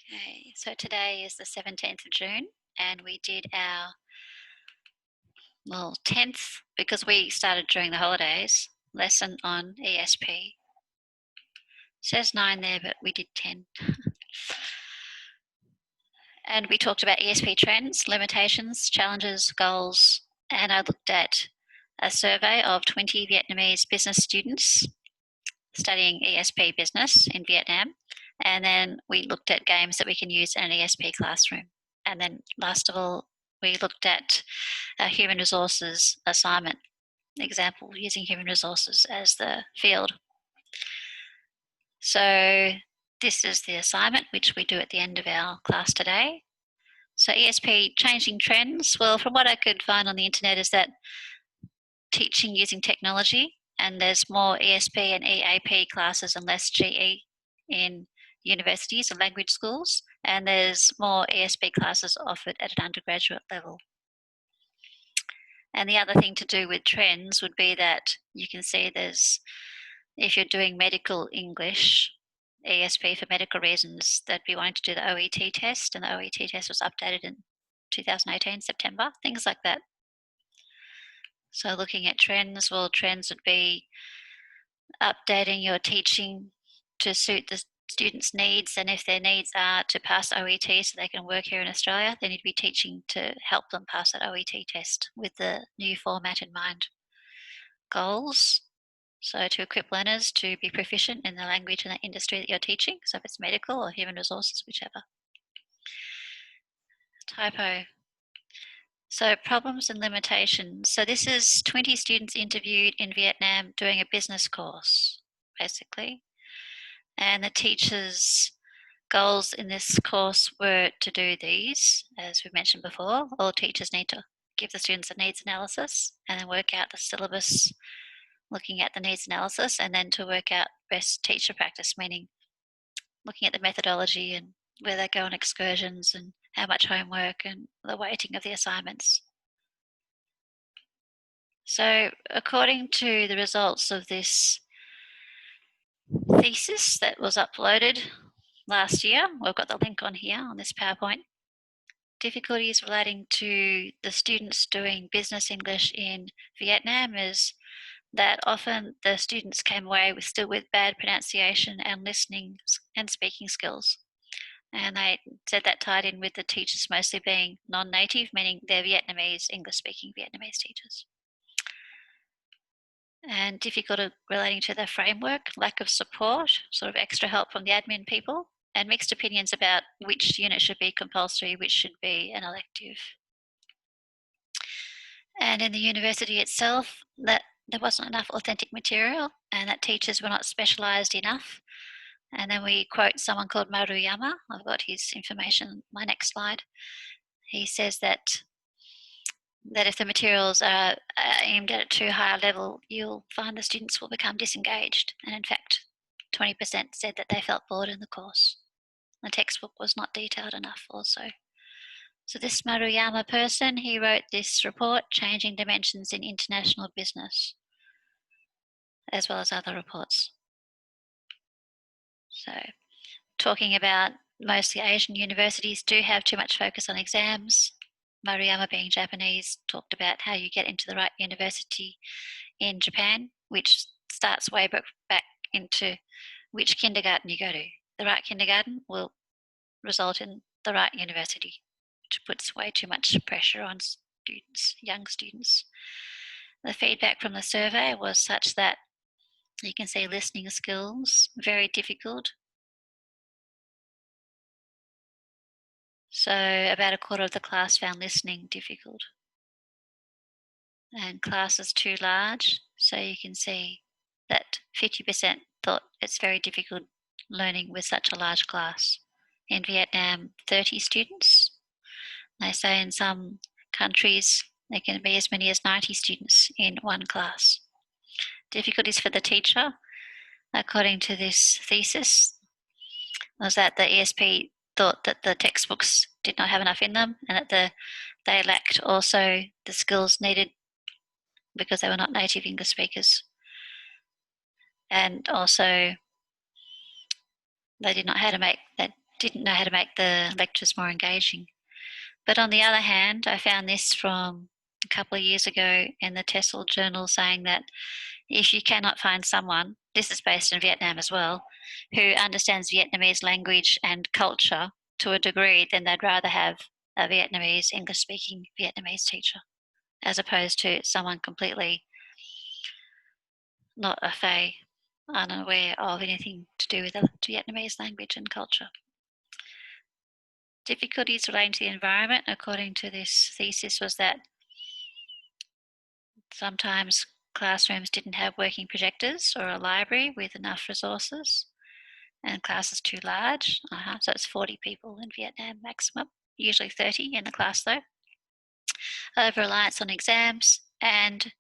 Okay, so today is the 17th of June and we did our, 10th, because we started during the holidays, lesson on ESP. It says 9 there, but we did 10. And we talked about ESP trends, limitations, challenges, goals, and I looked at a survey of 20 Vietnamese business students studying ESP business in Vietnam. And then we looked at games that we can use in an ESP classroom. And then last of all, we looked at a human resources assignment example using human resources as the field. So this is the assignment which we do at the end of our class today. So ESP changing trends. Well, from what I could find on the internet is that teaching using technology, and there's more ESP and EAP classes and less GE in universities and language schools, and there's more ESP classes offered at an undergraduate level. And the other thing to do with trends would be that you can see there's, if you're doing medical English, ESP for medical reasons, they'd be wanting to do the OET test, and the OET test was updated in 2018, September, things like that. So looking at trends, well, trends would be updating your teaching to suit the students' needs, and if their needs are to pass OET so they can work here in Australia, they need to be teaching to help them pass that OET test with the new format in mind. Goals, so to equip learners to be proficient in the language and the industry that you're teaching, so if it's medical or human resources, whichever. Typo. So problems and limitations. So this is 20 students interviewed in Vietnam doing a business course, basically. And the teachers' goals in this course were to do these, as we mentioned before. All teachers need to give the students a needs analysis and then work out the syllabus, looking at the needs analysis, and then to work out best teacher practice, meaning looking at the methodology and where they go on excursions and how much homework and the weighting of the assignments. So according to the results of this thesis that was uploaded last year, we've got the link on here on this PowerPoint, difficulties relating to the students doing business English in Vietnam is that often the students came away still with bad pronunciation and listening and speaking skills. And they said that tied in with the teachers mostly being non-native, meaning they're Vietnamese, English-speaking Vietnamese teachers. And difficulty relating to the framework, lack of support, sort of extra help from the admin people, and mixed opinions about which unit should be compulsory, which should be an elective. And in the university itself, that there wasn't enough authentic material and that teachers were not specialised enough. And then we quote someone called Maruyama. I've got his information on my next slide. He says that if the materials are aimed at a too high a level, you'll find the students will become disengaged. And in fact, 20% said that they felt bored in the course. The textbook was not detailed enough also. So this Maruyama person, he wrote this report, Changing Dimensions in International Business, as well as other reports. So talking about mostly Asian universities do have too much focus on exams. Maruyama, being Japanese, talked about how you get into the right university in Japan, which starts way back into which kindergarten you go to. The right kindergarten will result in the right university, which puts way too much pressure on students, young students. The feedback from the survey was such that you can see listening skills, very difficult. So about a quarter of the class found listening difficult. And class is too large, so you can see that 50% thought it's very difficult learning with such a large class. In Vietnam, 30 students. They say in some countries there can be as many as 90 students in one class. Difficulties for the teacher, according to this thesis, was that the ESP thought that the textbooks did not have enough in them and that they lacked also the skills needed because they were not native English speakers. And also they did not know how to make that didn't know how to make the lectures more engaging. But on the other hand, I found this from a couple of years ago in the TESOL journal saying that if you cannot find someone, this is based in Vietnam as well, who understands Vietnamese language and culture to a degree, then they'd rather have a Vietnamese, English speaking Vietnamese teacher as opposed to someone completely not a Fey, unaware of anything to do with the Vietnamese language and culture. Difficulties relating to the environment, according to this thesis, was that sometimes classrooms didn't have working projectors or a library with enough resources, and classes too large. So it's 40 people in Vietnam maximum, usually 30 in the class though. Over reliance on exams and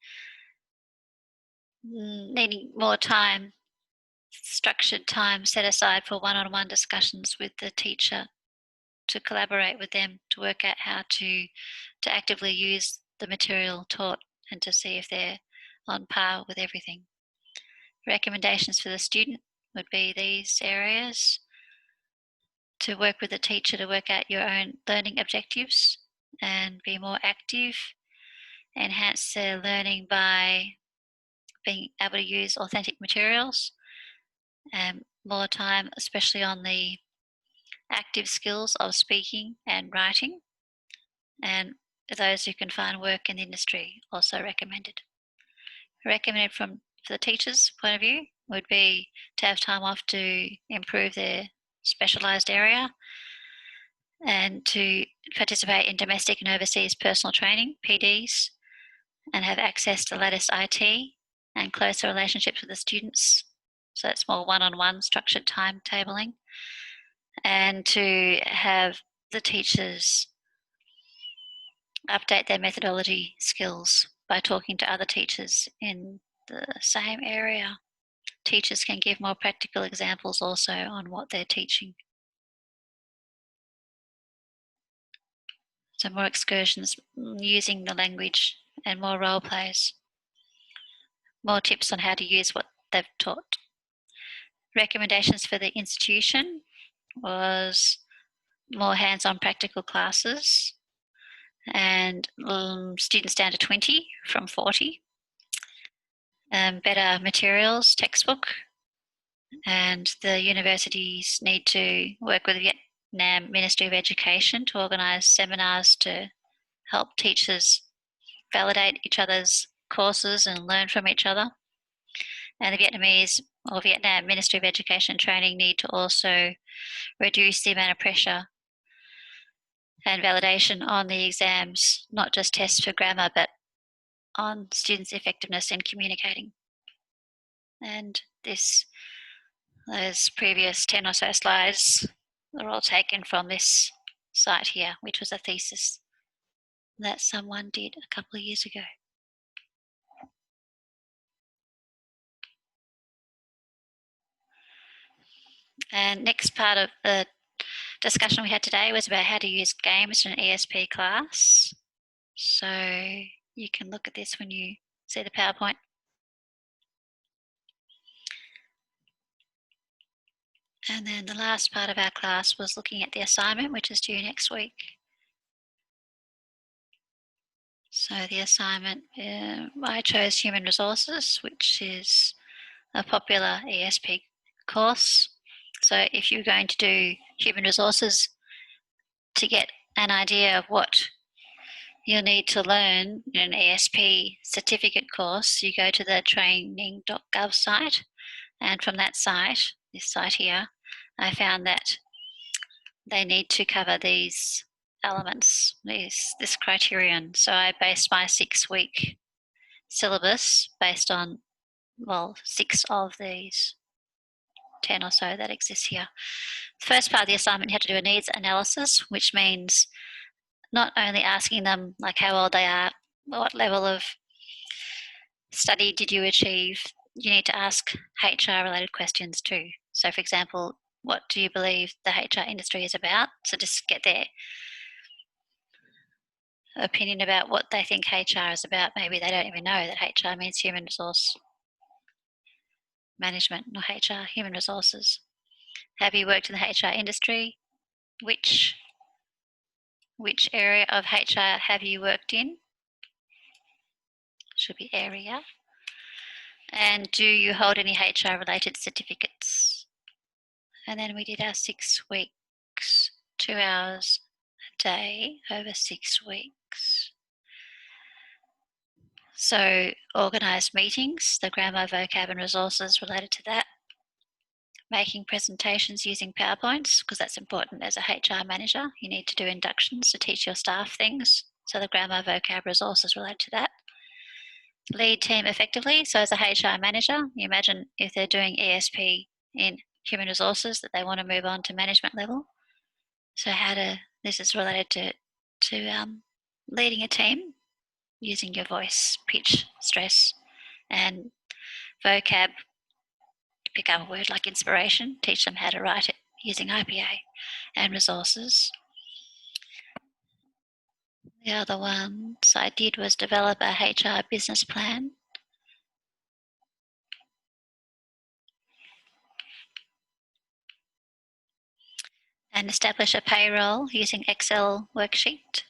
needing more time, structured time set aside for one-on-one discussions with the teacher to collaborate with them to work out how to actively use the material taught and to see if they're on par with everything. Recommendations for the student would be these areas: to work with the teacher to work out your own learning objectives and be more active, enhance their learning by being able to use authentic materials, and more time, especially on the active skills of speaking and writing, and those who can find work in the industry also recommended. Recommended from the teacher's point of view would be to have time off to improve their specialised area and to participate in domestic and overseas personal training, PDs, and have access to latest IT and closer relationships with the students. So it's more one-on-one structured timetabling, and to have the teachers update their methodology skills by talking to other teachers in the same area. Teachers can give more practical examples also on what they're teaching. So more excursions using the language and more role plays. More tips on how to use what they've taught. Recommendations for the institution was more hands-on practical classes and students down to 20 from 40. Better materials, textbook, and the universities need to work with the Vietnam Ministry of Education to organise seminars to help teachers validate each other's courses and learn from each other. And the Vietnamese or Vietnam Ministry of Education and Training need to also reduce the amount of pressure and validation on the exams, not just tests for grammar, but on students' effectiveness in communicating. And those previous 10 or so slides are all taken from this site here, which was a thesis that someone did a couple of years ago. And next part of the discussion we had today was about how to use games in an ESP class. So you can look at this when you see the PowerPoint. And then the last part of our class was looking at the assignment, which is due next week. So the assignment, I chose Human Resources, which is a popular ESP course. So if you're going to do Human Resources, to get an idea of what you'll need to learn in an ESP certificate course, you go to the training.gov site, and from that site, this site here, I found that they need to cover these elements, this criterion. So I based my 6-week syllabus based on, 6 of these 10 or so that exist here. The first part of the assignment, you had to do a needs analysis, which means not only asking them like how old they are, what level of study did you achieve, you need to ask HR related questions too. So for example, what do you believe the HR industry is about? So just get their opinion about what they think HR is about. Maybe they don't even know that HR means human resource management, not HR, human resources. Have you worked in the HR industry? which area of HR have you worked in? Should be area. And do you hold any HR related certificates? And then we did our 6 weeks, 2 hours a day over 6 weeks. So organised meetings, the grammar, vocab and resources related to that. Making presentations using PowerPoints, because that's important as a HR manager. You need to do inductions to teach your staff things. So the grammar, vocab, resources related to that. Lead team effectively. So as a HR manager, you imagine if they're doing ESP in human resources that they want to move on to management level. So this is related to leading a team using your voice, pitch, stress, and vocab. Pick up a word like inspiration, teach them how to write it using IPA, and resources. The other ones I did was develop a HR business plan. And establish a payroll using Excel worksheet.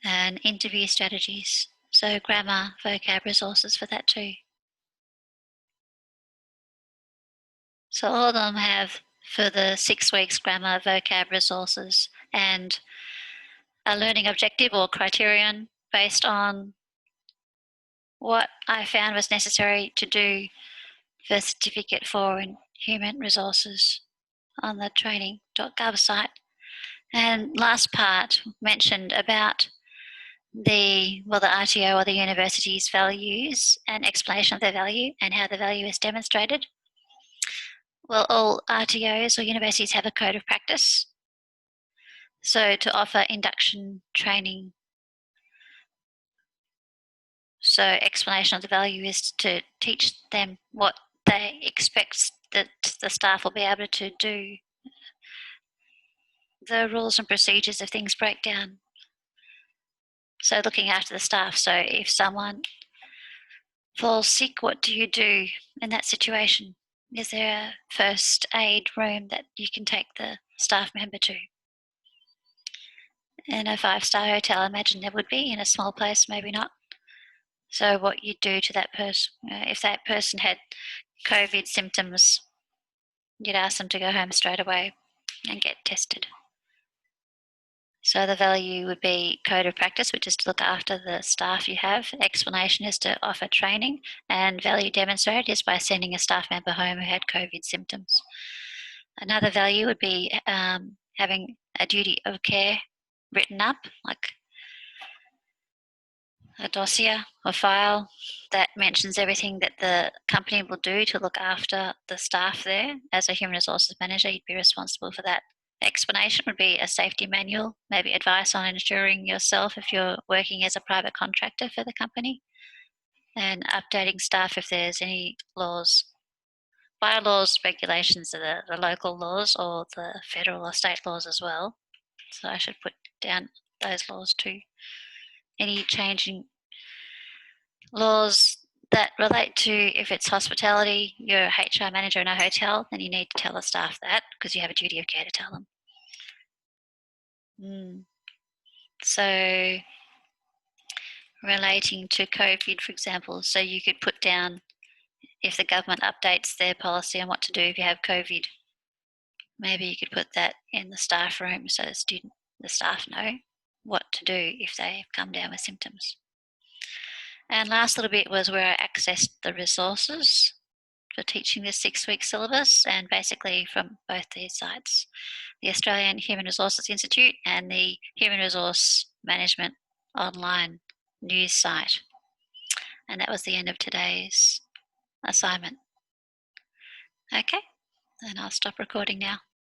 And interview strategies. So grammar, vocab, resources for that too. So all of them have for the 6 weeks grammar, vocab, resources, and a learning objective or criterion based on what I found was necessary to do the certificate for in human resources on the training.gov site. And last part mentioned about the RTO or the university's values and explanation of their value and how the value is demonstrated. Well, all RTOs or universities have a code of practice. So to offer induction training, so explanation of the value is to teach them what they expect that the staff will be able to do, the rules and procedures if things break down. So looking after the staff. So if someone falls sick, what do you do in that situation? Is there a first aid room that you can take the staff member to? In a 5-star hotel, I imagine there would be. In a small place, maybe not. So what you do to that person, if that person had COVID symptoms, you'd ask them to go home straight away and get tested. So the value would be code of practice, which is to look after the staff you have. Explanation is to offer training, and value demonstrated is by sending a staff member home who had COVID symptoms. Another value would be having a duty of care written up, like a dossier or file that mentions everything that the company will do to look after the staff there. As a human resources manager, you'd be responsible for that. Explanation would be a safety manual, maybe advice on insuring yourself if you're working as a private contractor for the company, and updating staff if there's any laws, bylaws, regulations, the local laws or the federal or state laws as well. So I should put down those laws too. Any changing laws that relate to if it's hospitality, you're a HR manager in a hotel, then you need to tell the staff that because you have a duty of care to tell them. So relating to COVID, for example, so you could put down if the government updates their policy on what to do if you have COVID, maybe you could put that in the staff room so the staff know what to do if they come down with symptoms. And last little bit was where I accessed the resources for teaching this 6-week syllabus, and basically from both these sites, the Australian Human Resources Institute and the Human Resource Management online news site. And that was the end of today's assignment. Okay, and I'll stop recording now.